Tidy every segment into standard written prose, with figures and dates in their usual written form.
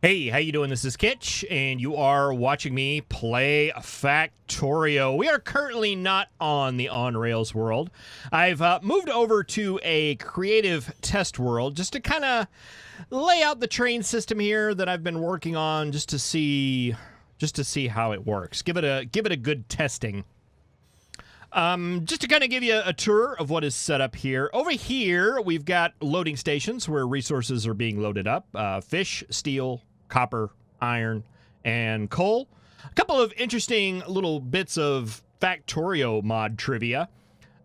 Hey, how you doing? This is Kitch, and you are watching me play Factorio. We are currently not on the on-rails world. I've moved over to a creative test world just to kind of lay out the train system here that I've been working on just to see how it works. Give it a good testing. Just to kind of give you a tour of what is set up here. Over here, we've got loading stations where resources are being loaded up. Fish, steel, copper, iron, and coal. A couple of interesting little bits of Factorio mod trivia.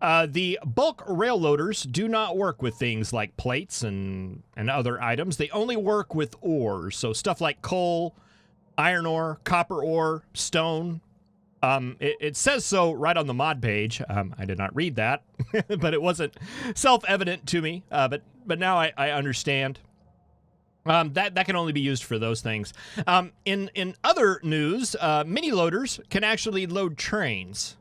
The bulk rail loaders do not work with things like plates and other items. They only work with ores. So stuff like coal, iron ore, copper ore, stone. It says so right on the mod page. I did not read that, but it wasn't self-evident to me. But now I understand. That can only be used for those things. In other news, mini loaders can actually load trains.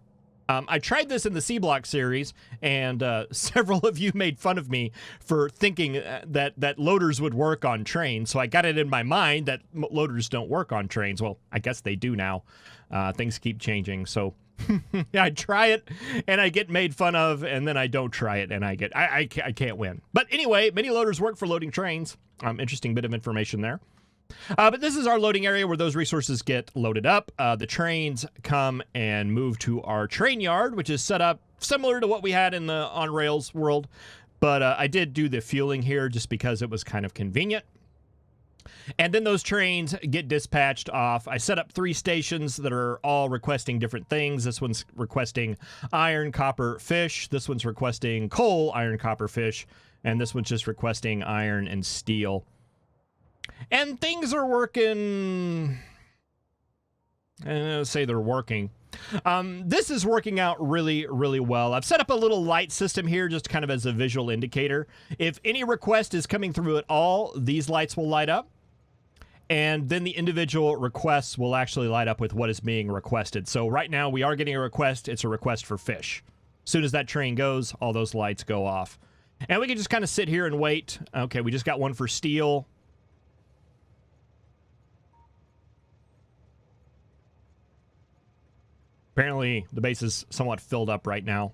I tried this in the C-Block series, and several of you made fun of me for thinking that loaders would work on trains. So I got it in my mind that loaders don't work on trains. Well, I guess they do now. Things keep changing. So I try it, and I get made fun of, and then I don't try it, and I can't win. But anyway, mini loaders work for loading trains. Interesting bit of information there. But this is our loading area where those resources get loaded up. The trains come and move to our train yard, which is set up similar to what we had in the on-rails world. But I did do the fueling here just because it was kind of convenient. And then those trains get dispatched off. I set up 3 stations that are all requesting different things. This one's requesting iron, copper, fish. This one's requesting coal, iron, copper, fish. And this one's just requesting iron and steel. And things are working. I'll say they're working. This is working out really, really well. I've set up a little light system here just kind of as a visual indicator. If any request is coming through at all, these lights will light up. And then the individual requests will actually light up with what is being requested. So right now we are getting a request. It's a request for fish. As soon as that train goes, all those lights go off. And we can just kind of sit here and wait. Okay, we just got one for steel. Apparently, the base is somewhat filled up right now.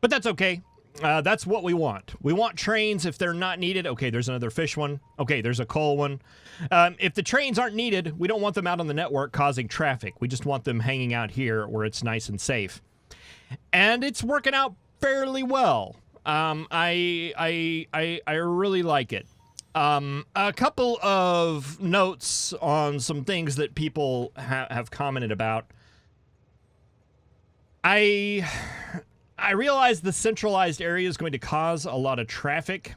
But that's okay. That's what we want. We want trains if they're not needed. Okay, there's another fish one. Okay, there's a coal one. If the trains aren't needed, we don't want them out on the network causing traffic. We just want them hanging out here where it's nice and safe. And it's working out fairly well. I really like it. A couple of notes on some things that people have commented about. I realize the centralized area is going to cause a lot of traffic.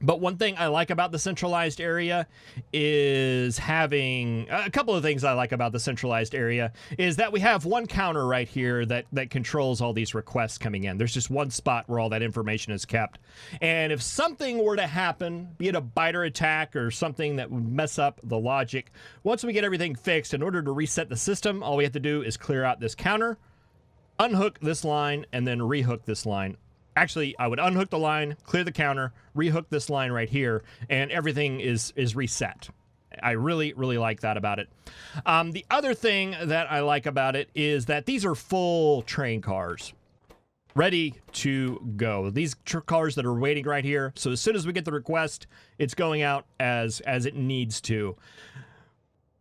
But one thing I like about the centralized area is having a couple of things I like about the centralized area is that we have one counter right here that controls all these requests coming in. There's just one spot where all that information is kept. And if something were to happen, be it a biter attack or something that would mess up the logic, once we get everything fixed, in order to reset the system, all we have to do is clear out this counter, unhook this line, and then rehook this line. Actually, I would unhook the line, clear the counter, rehook this line right here, and everything is reset. I really, really like that about it. The other thing that I like about it is that these are full train cars, ready to go. These cars that are waiting right here. So as soon as we get the request, it's going out as it needs to.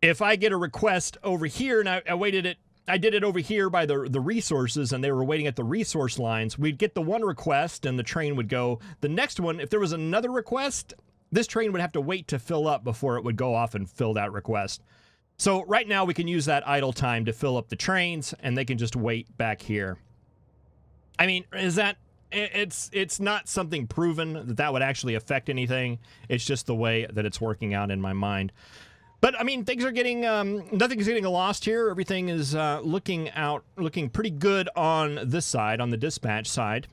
If I get a request over here, and I did it over here by the resources, and they were waiting at the resource lines. We'd get the one request, and the train would go. The next one, if there was another request, this train would have to wait to fill up before it would go off and fill that request. So right now, we can use that idle time to fill up the trains, and they can just wait back here. I mean, it's not something proven that would actually affect anything. It's just the way that it's working out in my mind. But, I mean, things are getting, nothing's getting lost here. Everything is looking pretty good on this side, on the dispatch side.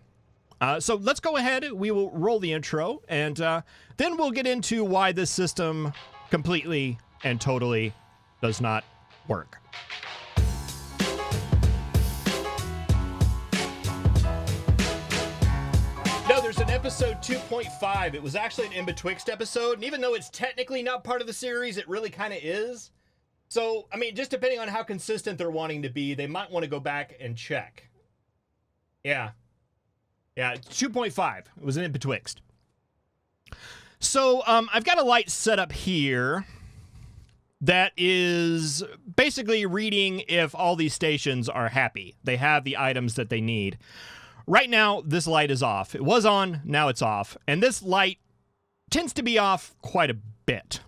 So let's go ahead. We will roll the intro, and then we'll get into why this system completely and totally does not work. Now, there's an episode 2.5. It was actually an in-betwixt episode, and even though it's technically not part of the series, it really kind of is. So, I mean, just depending on how consistent they're wanting to be, they might want to go back and check. Yeah. Yeah, 2.5. It was an in-betwixt. So, I've got a light set up here that is basically reading if all these stations are happy. They have the items that they need. Right now, this light is off. It was on, now it's off. And this light tends to be off quite a bit.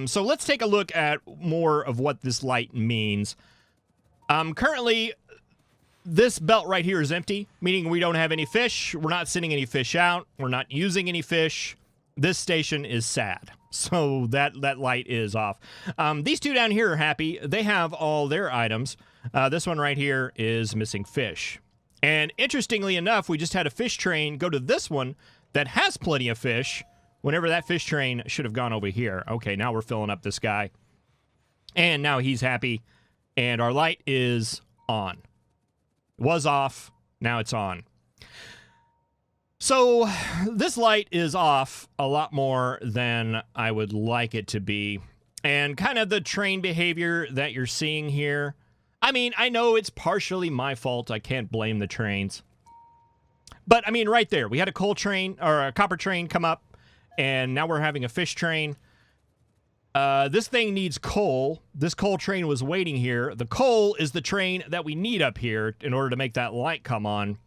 So let's take a look at more of what this light means. Currently, this belt right here is empty, meaning we don't have any fish. We're not sending any fish out. We're not using any fish. This station is sad. So that light is off. These two down here are happy. They have all their items. This one right here is missing fish. And interestingly enough, we just had a fish train go to this one that has plenty of fish, whenever that fish train should have gone over here. Okay, now we're filling up this guy. And now he's happy. And our light is on. It was off. Now it's on. So this light is off a lot more than I would like it to be. And kind of the train behavior that you're seeing here, I mean, I know it's partially my fault. I can't blame the trains. But, I mean, right there, we had a coal train, or a copper train come up, and now we're having a fish train. This thing needs coal. This coal train was waiting here. The coal is the train that we need up here in order to make that light come on.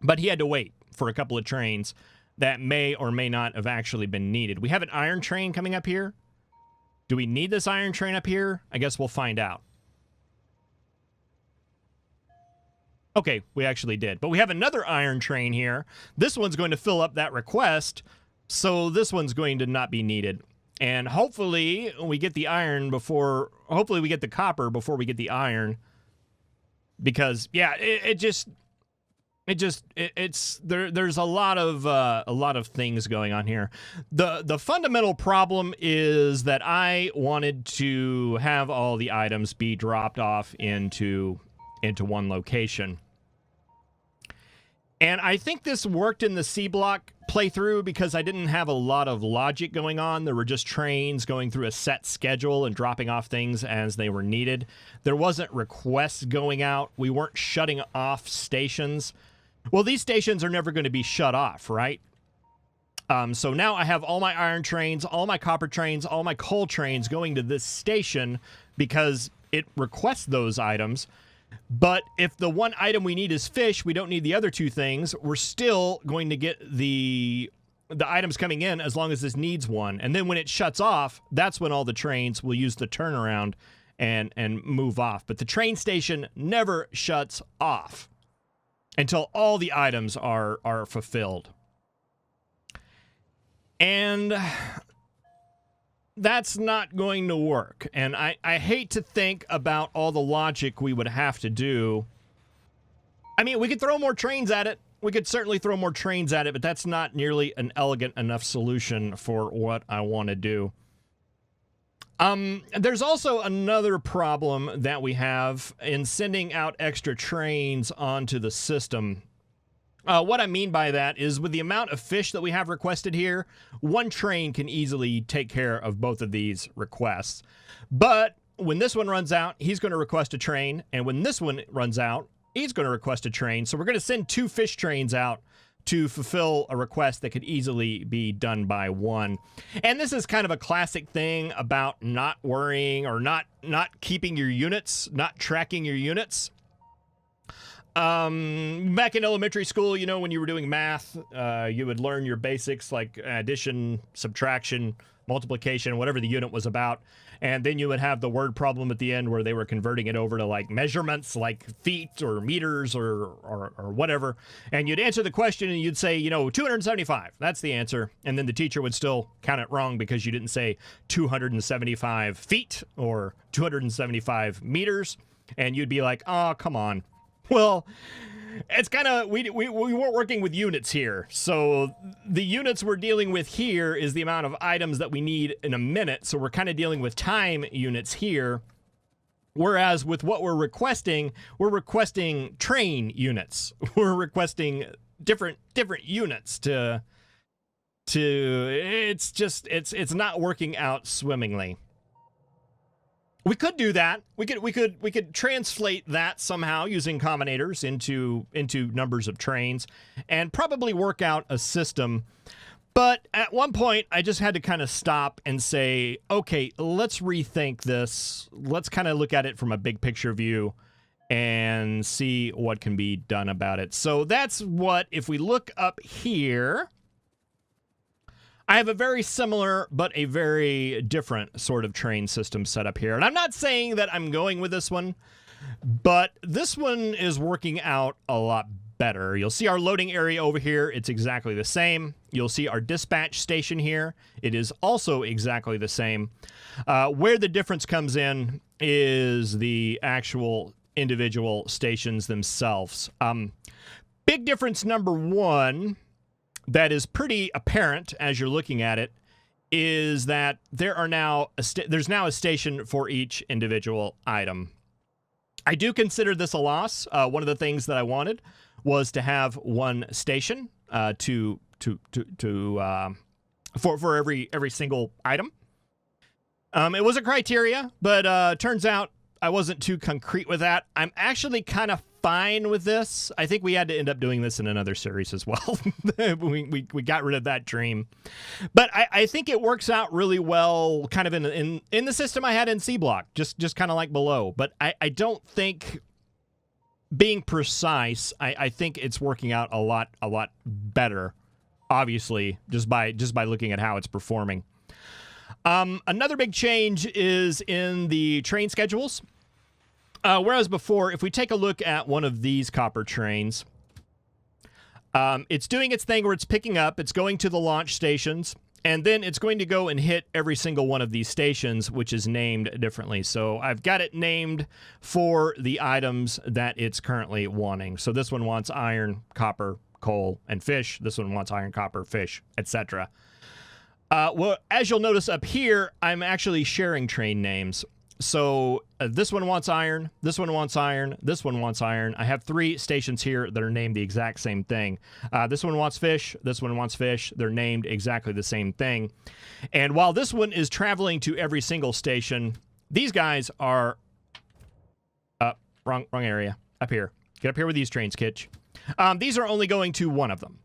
But he had to wait for a couple of trains that may or may not have actually been needed. We have an iron train coming up here. Do we need this iron train up here? I guess we'll find out. Okay, we actually did. But we have another iron train here. This one's going to fill up that request, so this one's going to not be needed. And hopefully we get the iron before... Hopefully we get the copper before we get the iron. Because, yeah, there's a lot of things going on here. The fundamental problem is that I wanted to have all the items be dropped off into one location. And I think this worked in the C block playthrough because I didn't have a lot of logic going on. There were just trains going through a set schedule and dropping off things as they were needed. There wasn't requests going out. We weren't shutting off stations. Well, these stations are never going to be shut off, right? So now I have all my iron trains, all my copper trains, all my coal trains going to this station because it requests those items. But if the one item we need is fish, we don't need the other two things. We're still going to get the items coming in as long as this needs one. And then when it shuts off, that's when all the trains will use the turnaround and move off. But the train station never shuts off until all the items are fulfilled. And that's not going to work. And I hate to think about all the logic we would have to do. I mean, we could throw more trains at it. We could certainly throw more trains at it, but that's not nearly an elegant enough solution for what I want to do. There's also another problem that we have in sending out extra trains onto the system. What I mean by that is with the amount of fish that we have requested here, one train can easily take care of both of these requests. But when this one runs out, he's going to request a train. And when this one runs out, he's going to request a train. So we're going to send two fish trains out to fulfill a request that could easily be done by one. And this is kind of a classic thing about not worrying or not keeping your units, not tracking your units. Back in elementary school, you know, when you were doing math, you would learn your basics like addition, subtraction, multiplication, whatever the unit was about. And then you would have the word problem at the end where they were converting it over to like measurements like feet or meters or whatever. And you'd answer the question and you'd say, you know, 275. That's the answer. And then the teacher would still count it wrong because you didn't say 275 feet or 275 meters. And you'd be like, oh, come on. Well, it's kind of, we weren't working with units here. So the units we're dealing with here is the amount of items that we need in a minute. So we're kind of dealing with time units here. Whereas with what we're requesting train units. We're requesting different units it's not working out swimmingly. We could do that. We could translate that somehow using combinators into numbers of trains and probably work out a system. But at one point, I just had to kind of stop and say, okay, let's rethink this. Let's kind of look at it from a big picture view and see what can be done about it. So that's what, if we look up here, I have a very similar but a very different sort of train system set up here. And I'm not saying that I'm going with this one, but this one is working out a lot better. You'll see our loading area over here. It's exactly the same. You'll see our dispatch station here. It is also exactly the same. Where the difference comes in is the actual individual stations themselves. Big difference number one that is pretty apparent as you're looking at it is that there's now a station for each individual item. I do consider this a loss. One of the things that I wanted was to have one station for every single item. It was a criteria, but turns out I wasn't too concrete with that. I'm actually kind of fine with this. I think we had to end up doing this in another series as well. we got rid of that dream. But I think it works out really well kind of in the system I had in C Block, just kind of like below. But I don't think, being precise, I think it's working out a lot better, obviously, just by looking at how it's performing. Another big change is in the train schedules. Whereas before, if we take a look at one of these copper trains, it's doing its thing where it's picking up, it's going to the launch stations, and then it's going to go and hit every single one of these stations, which is named differently. So I've got it named for the items that it's currently wanting. So this one wants iron, copper, coal, and fish. This one wants iron, copper, fish, etc. Well, as you'll notice up here, I'm actually sharing train names. So this one wants iron, this one wants iron, this one wants iron. I have 3 stations here that are named the exact same thing. This one wants fish, this one wants fish. They're named exactly the same thing. And while this one is traveling to every single station, these guys are... wrong area. Up here. Get up here with these trains, Kitch. These are only going to one of them.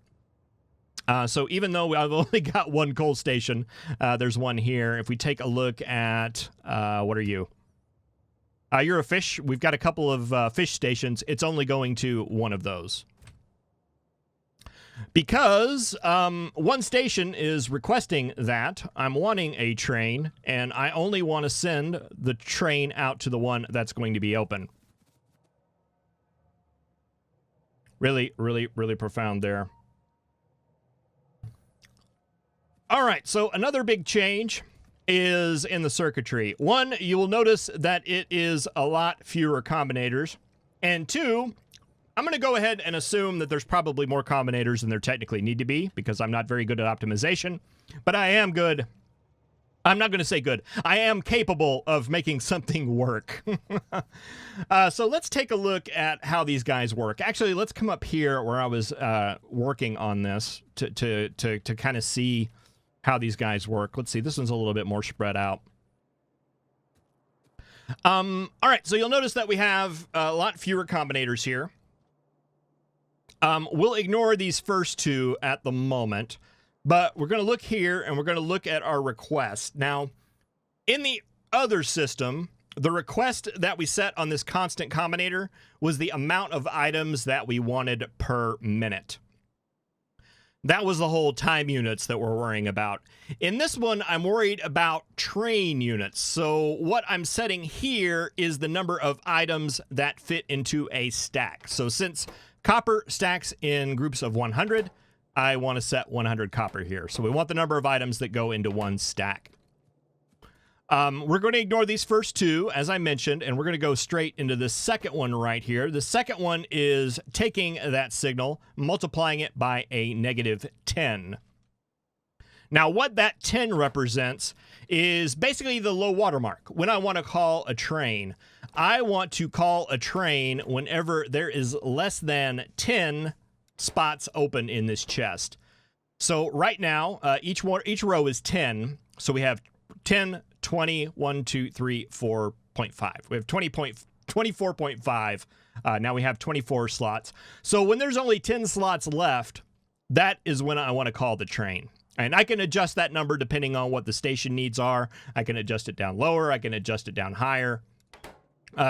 So even though I've only got one coal station, there's one here. If we take a look at, what are you? You're a fish. We've got a couple of fish stations. It's only going to one of those. Because one station is requesting that. I'm wanting a train, and I only want to send the train out to the one that's going to be open. Really, really, really profound there. All right, so another big change is in the circuitry. 1, you will notice that it is a lot fewer combinators. And 2, I'm going to go ahead and assume that there's probably more combinators than there technically need to be, because I'm not very good at optimization. But I am good. I'm not going to say good. I am capable of making something work. So let's take a look at how these guys work. Actually, let's come up here where I was working on this to kind of see how these guys work. Let's see, this one's a little bit more spread out. All right, so you'll notice that we have a lot fewer combinators here. We'll ignore these first 2 at the moment, but we're going to look here and we're going to look at our request. Now, in the other system, the request that we set on this constant combinator was the amount of items that we wanted per minute. That was the whole time units that we're worrying about. In this one, I'm worried about train units. So what I'm setting here is the number of items that fit into a stack. So since copper stacks in groups of 100, I want to set 100 copper here. So we want the number of items that go into one stack. We're going to ignore these first 2, as I mentioned, and we're going to go straight into the second one right here. The second one is taking that signal, multiplying it by a -10. Now, what that 10 represents is basically the low water mark. When I want to call a train, I want to call a train whenever there is less than 10 spots open in this chest. So right now, each row is 10. So we have 10, 20, 1, 2, 3, 4.5. We have 24.5. Now we have 24 slots. So when there's only 10 slots left, that is when I want to call the train. And I can adjust that number depending on what the station needs are. I can adjust it down lower. I can adjust it down higher,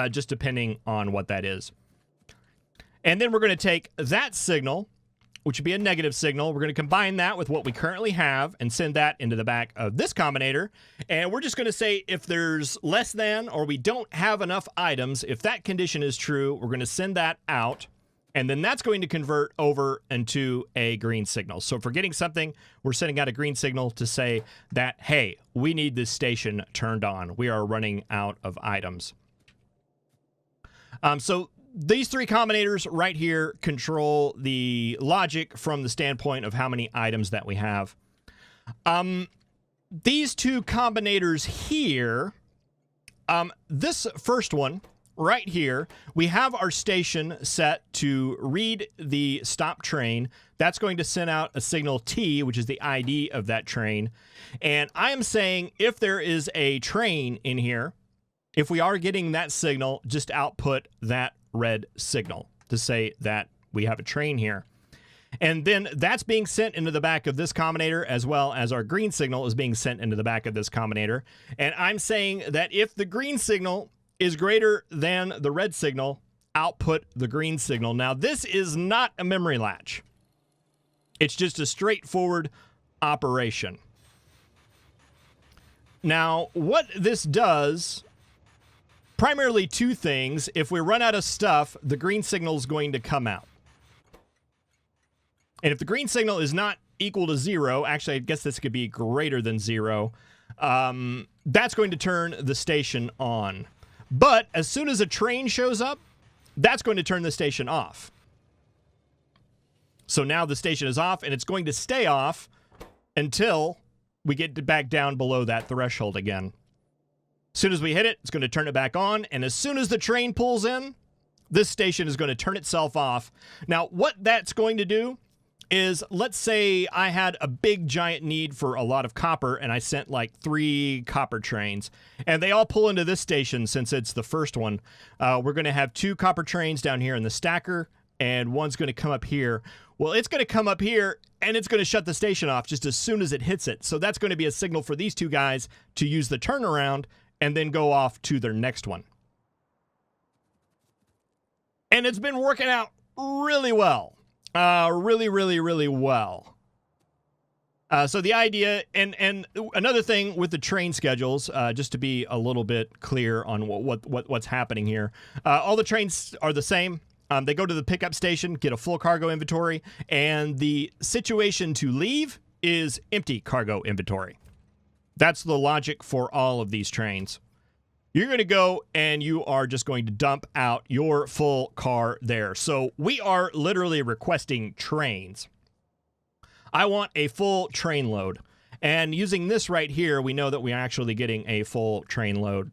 just depending on what that is. And then we're going to take that signal, which would be a negative signal. We're going to combine that with what we currently have and send that into the back of this combinator. And we're just going to say if there's less than or we don't have enough items, if that condition is true, we're going to send that out. And then that's going to convert over into a green signal. So if we're getting something, we're sending out a green signal to say that, hey, we need this station turned on. We are running out of items. So these three combinators right here control the logic from the standpoint of how many items that we have. These two combinators here, this first one right here, we have our station set to read the stop train. That's going to send out a signal T, which is the ID of that train. And I am saying if there is a train in here, if we are getting that signal, just output that red signal to say that we have a train here. And then that's being sent into the back of this combinator, as well as our green signal is being sent into the back of this combinator. And I'm saying that if the green signal is greater than the red signal, output the green signal. Now, this is not a memory latch. It's just a straightforward operation. Now, what this does, primarily two things. If we run out of stuff, the green signal is going to come out. And if the green signal is not equal to 0, actually, I guess this could be greater than 0, that's going to turn the station on. But as soon as a train shows up, that's going to turn the station off. So now the station is off, and it's going to stay off until we get back down below that threshold again. As soon as we hit it, it's going to turn it back on, and as soon as the train pulls in, this station is going to turn itself off. Now, what that's going to do is, let's say I had a big giant need for a lot of copper and I sent like 3 copper trains and they all pull into this station since it's the first one. We're going to have 2 copper trains down here in the stacker and one's going to come up here. Well, it's going to come up here and it's going to shut the station off just as soon as it hits it. So that's going to be a signal for these 2 guys to use the turnaround and then go off to their next one. And it's been working out really well. Really well. So the idea, and another thing with the train schedules, just to be a little bit clear on what's happening here, all the trains are the same. They go to the pickup station, get a full cargo inventory, and the situation to leave is empty cargo inventory. That's the logic for all of these trains. You're going to go and you are just going to dump out your full car there. So we are literally requesting trains. I want a full train load. And using this right here, we know that we're actually getting a full train load.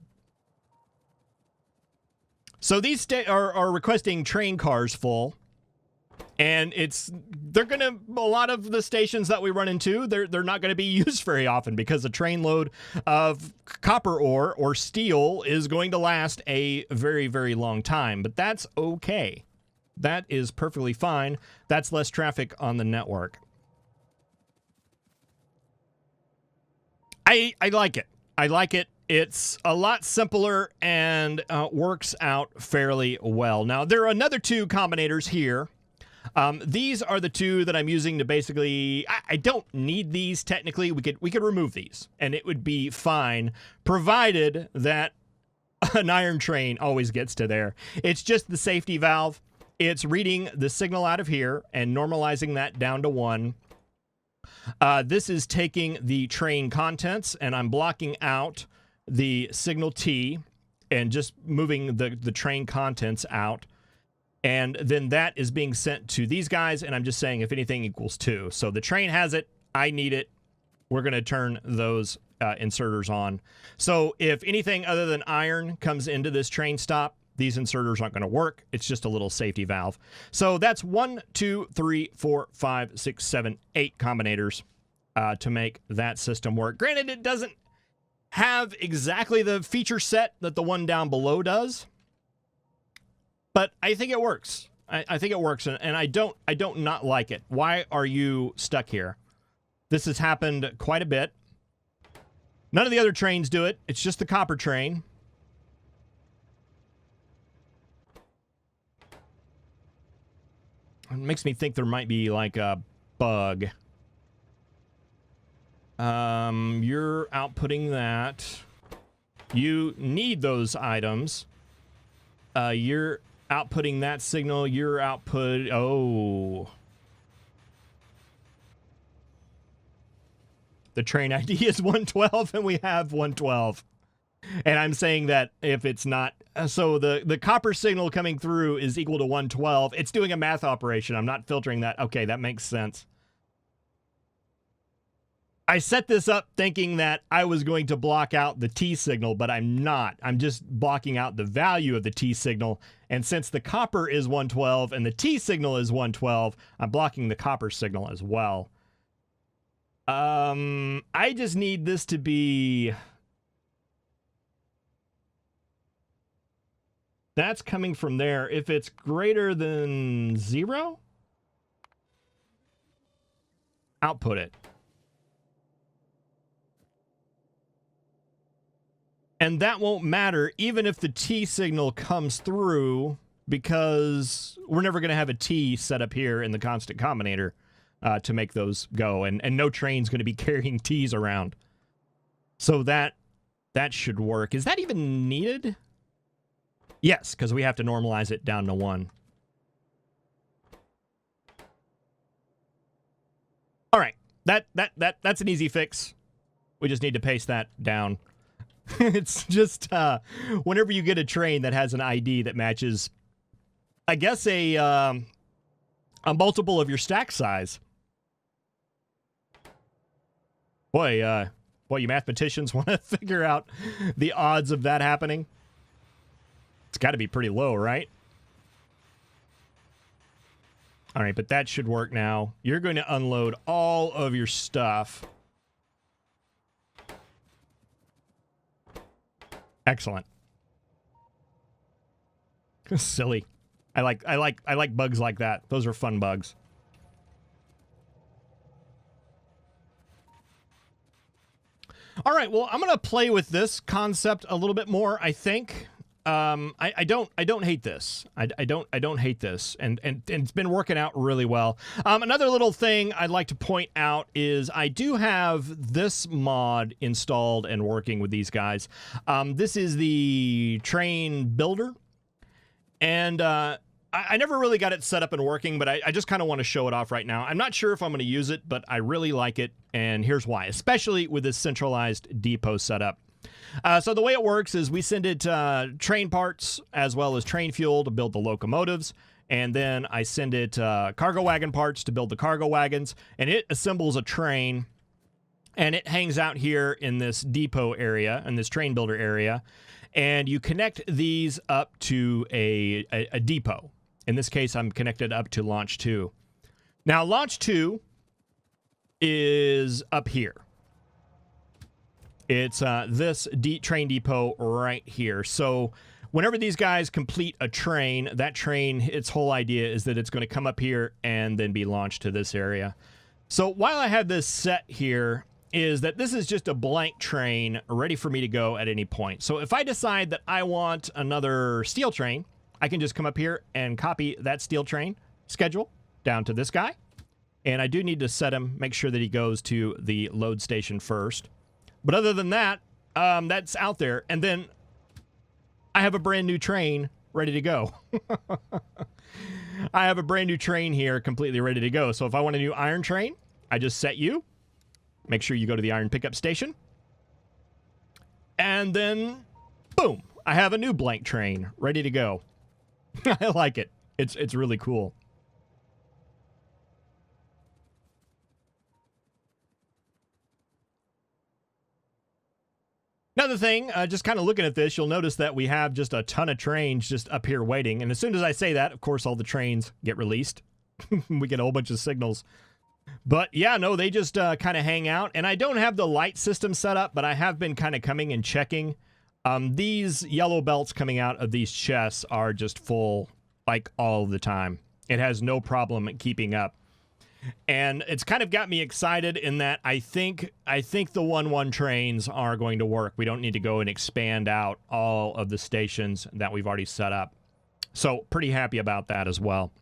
So these are requesting train cars full. And they're going to, a lot of the stations that we run into, they're not going to be used very often because a train load of copper ore or steel is going to last a very, very long time. But that's okay. That is perfectly fine. That's less traffic on the network. I like it. I like it. It's a lot simpler and works out fairly well. Now, there are another 2 combinators here. These are the 2 that I'm using to basically, I don't need these technically. We could remove these and it would be fine, provided that an iron train always gets to there. It's just the safety valve. It's reading the signal out of here and normalizing that down to 1. This is taking the train contents and I'm blocking out the signal T and just moving the train contents out. And then that is being sent to these guys, and I'm just saying if anything equals 2. So the train has it, I need it, we're going to turn those inserters on. So if anything other than iron comes into this train stop, these inserters aren't going to work. It's just a little safety valve. So that's 1, 2, 3, 4, 5, 6, 7, 8 combinators to make that system work. Granted, it doesn't have exactly the feature set that the one down below does, but I think it works. I think it works, and I don't not like it. Why are you stuck here? This has happened quite a bit. None of the other trains do it. It's just the copper train. It makes me think there might be like a bug. You're outputting that. You need those items. You're outputting that signal. Your output. Oh. The train ID is 112, and we have 112. And I'm saying that if it's not... So the copper signal coming through is equal to 112. It's doing a math operation. I'm not filtering that. Okay, that makes sense. I set this up thinking that I was going to block out the T signal, but I'm not. I'm just blocking out the value of the T signal. And since the copper is 112 and the T signal is 112, I'm blocking the copper signal as well. I just need this to be... That's coming from there. If it's greater than 0, output it. And that won't matter even if the T signal comes through, because we're never going to have a T set up here in the constant combinator to make those go. And no train's going to be carrying T's around. So that should work. Is that even needed? Yes, because we have to normalize it down to 1. All right, that's an easy fix. We just need to paste that down. It's just whenever you get a train that has an ID that matches, I guess, a multiple of your stack size. Boy, you mathematicians want to figure out the odds of that happening. It's got to be pretty low, right? All right, but that should work now. You're going to unload all of your stuff. Excellent. Silly. I like bugs like that. Those are fun bugs. All right, well, I'm going to play with this concept a little bit more, I think. I don't hate this. I don't hate this, and it's been working out really well. Another little thing I'd like to point out is I do have this mod installed and working with these guys. This is the train builder, and I never really got it set up and working, but I just kind of want to show it off right now. I'm not sure if I'm going to use it, but I really like it, and here's why, especially with this centralized depot setup. So the way it works is we send it train parts as well as train fuel to build the locomotives, and then I send it cargo wagon parts to build the cargo wagons, and it assembles a train, and it hangs out here in this depot area, in this train builder area, and you connect these up to a depot. In this case, I'm connected up to Launch 2. Now, Launch 2 is up here. It's this train depot right here. So whenever these guys complete a train, that train, its whole idea is that it's going to come up here and then be launched to this area. So while I have this set here, is that this is just a blank train ready for me to go at any point. So if I decide that I want another steel train, I can just come up here and copy that steel train schedule down to this guy. And I do need to set him, make sure that he goes to the load station first. But other than that, that's out there. And then I have a brand new train ready to go. I have a brand new train here completely ready to go. So if I want a new iron train, I just set you. Make sure you go to the iron pickup station. And then, boom, I have a new blank train ready to go. I like it. It's really cool. Another thing, just kind of looking at this, you'll notice that we have just a ton of trains just up here waiting. And as soon as I say that, of course, all the trains get released. We get a whole bunch of signals. But yeah, no, they just kind of hang out. And I don't have the light system set up, but I have been kind of coming and checking. These yellow belts coming out of these chests are just full, like, all the time. It has no problem keeping up. And it's kind of got me excited in that I think the 1-1 trains are going to work. We don't need to go and expand out all of the stations that we've already set up. So pretty happy about that as well.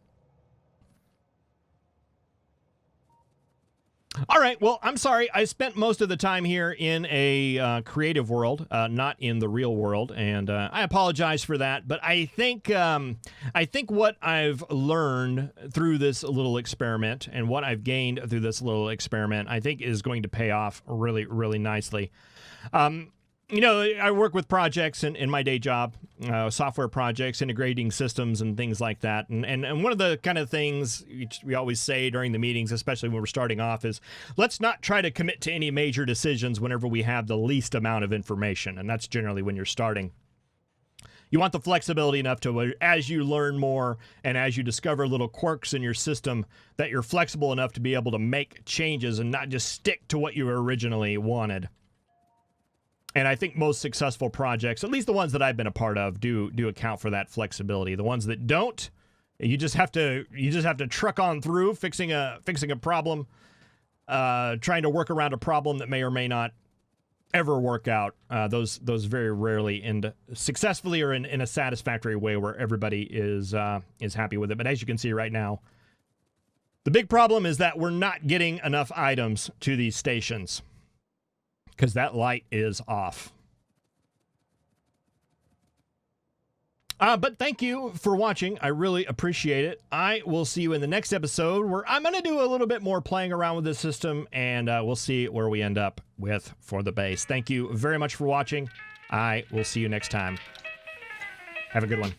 All right, well, I'm sorry. I spent most of the time here in a creative world, not in the real world, and I apologize for that. But I think what I've learned through this little experiment and what I've gained through this little experiment, I think is going to pay off really, really nicely. You know, I work with projects in my day job, software projects, integrating systems and things like that. And one of the kind of things we always say during the meetings, especially when we're starting off, is let's not try to commit to any major decisions whenever we have the least amount of information. And that's generally when you're starting. You want the flexibility enough to, as you learn more and as you discover little quirks in your system, that you're flexible enough to be able to make changes and not just stick to what you originally wanted. And I think most successful projects, at least the ones that I've been a part of, do account for that flexibility. The ones that don't, you just have to truck on through, fixing a problem, trying to work around a problem that may or may not ever work out. Those very rarely end successfully or in a satisfactory way where everybody is happy with it. But as you can see right now, the big problem is that we're not getting enough items to these stations, because that light is off. But thank you for watching. I really appreciate it. I will see you in the next episode where I'm going to do a little bit more playing around with this system, and we'll see where we end up with for the base. Thank you very much for watching. I will see you next time. Have a good one.